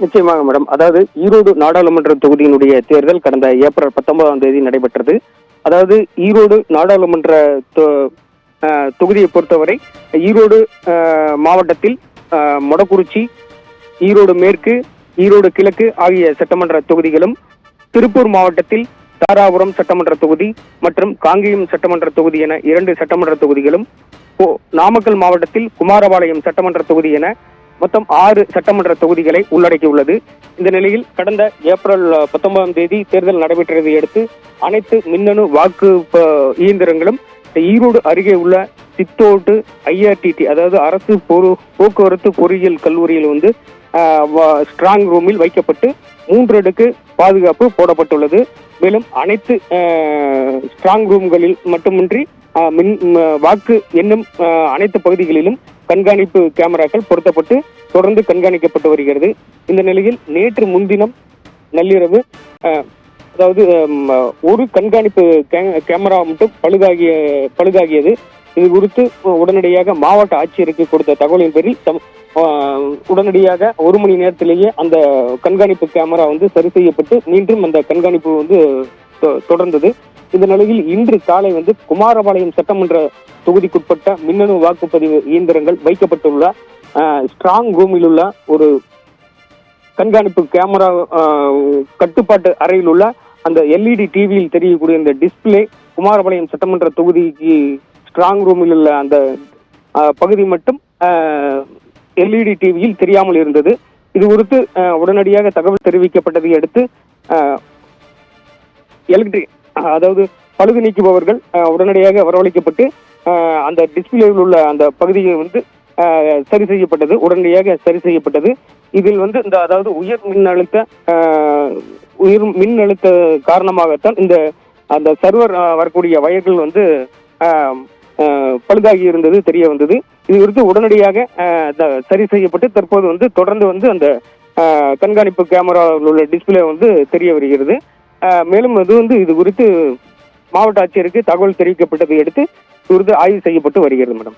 நிச்சயமாக மேடம். அதாவது ஈரோடு நாடாளுமன்ற தொகுதியினுடைய தேர்தல் கடந்த ஏப்ரல் 19ஆம் தேதி நடைபெற்றது. அதாவது ஈரோடு நாடாளுமன்ற தொகுதியை பொறுத்தவரை ஈரோடு மாவட்டத்தில் மொடக்குறிச்சி, ஈரோடு மேற்கு, ஈரோடு கிழக்கு ஆகிய சட்டமன்ற தொகுதிகளும், திருப்பூர் மாவட்டத்தில் தாராபுரம் சட்டமன்ற தொகுதி மற்றும் காங்கேயம் சட்டமன்ற தொகுதி என 2 சட்டமன்ற தொகுதிகளும், நாமக்கல் மாவட்டத்தில் குமாரபாளையம் சட்டமன்ற தொகுதி என மொத்தம் 6 சட்டமன்ற தொகுதிகளை உள்ளடக்கியுள்ளது. இந்த நிலையில் கடந்த ஏப்ரல் 19ஆம் தேதி தேர்தல் நடைபெற்றதை அடுத்து அனைத்து மின்னணு வாக்கு இயந்திரங்களும் ஈரோடு அருகே உள்ள சித்தோட்டு IRTT அதாவது அரசு போக்குவரத்து பொறியியல் கல்லூரியில் வந்து ஸ்ட்ராங் ரூமில் வைக்கப்பட்டு 3 அடுக்கு பாதுகாப்பு போடப்பட்டுள்ளது. மேலும் அனைத்து ஸ்ட்ராங் ரூம்களில் மட்டுமின்றி வாக்கு எண்ணும் அனைத்து பகுதிகளிலும் கண்காணிப்பு கேமராக்கள் பொருத்தப்பட்டு தொடர்ந்து கண்காணிக்கப்பட்டு வருகிறது. இந்த நிலையில் நேற்று முன்தினம் நள்ளிரவு அதாவது ஒரு கண்காணிப்பு கேமரா மட்டும் பழுதாகியது. இது குறித்து உடனடியாக மாவட்ட ஆட்சியருக்கு கொடுத்த தகவலின் பேரில் உடனடியாக 1 மணி நேரத்திலேயே அந்த கண்காணிப்பு கேமரா வந்து சரி செய்யப்பட்டு மீண்டும் அந்த கண்காணிப்பு வந்து தொடர்ந்தது. இந்த நிலையில் இன்று காலை வந்து குமாரபாளையம் சட்டமன்ற தொகுதிக்குட்பட்ட மின்னணு வாக்குப்பதிவு இயந்திரங்கள் வைக்கப்பட்டுள்ள ஸ்ட்ராங் ரூமில் உள்ள ஒரு கண்காணிப்பு கேமரா கட்டுப்பாட்டு அறையில் உள்ள அந்த LED டிவியில் தெரியக்கூடிய இந்த டிஸ்பிளே குமாரபாளையம் சட்டமன்ற தொகுதிக்கு ஸ்ட்ராங் ரூமில் உள்ள அந்த பகுதி மட்டும் LED டிவியில் தெரியாமல் இருந்தது. இது குறித்து உடனடியாக தகவல் தெரிவிக்கப்பட்டதை அடுத்து அதாவது பழுது நீக்குபவர்கள் உடனடியாக வரவழைக்கப்பட்டு அந்த டிஸ்பிளேவில் உள்ள அந்த பகுதியை வந்து சரி செய்யப்பட்டது. உடனடியாக சரி செய்யப்பட்டது. இதில் வந்து இந்த அதாவது உயர் மின்னழுத்த காரணமாகத்தான் இந்த அந்த சர்வர் வரக்கூடிய வயர்கள் வந்து பழுதாகி இருந்தது தெரிய வந்தது. இது குறித்து உடனடியாக சரி செய்யப்பட்டு தற்போது வந்து தொடர்ந்து வந்து அந்த கண்காணிப்பு கேமராவில் உள்ள டிஸ்பிளே வந்து தெரிய வருகிறது. மேலும் இது குறித்து மாவட்ட ஆட்சியருக்கு தகவல் தெரிவிக்கப்பட்டதை அடுத்து இது ஆய்வு செய்யப்பட்டு வருகிறது மேடம்.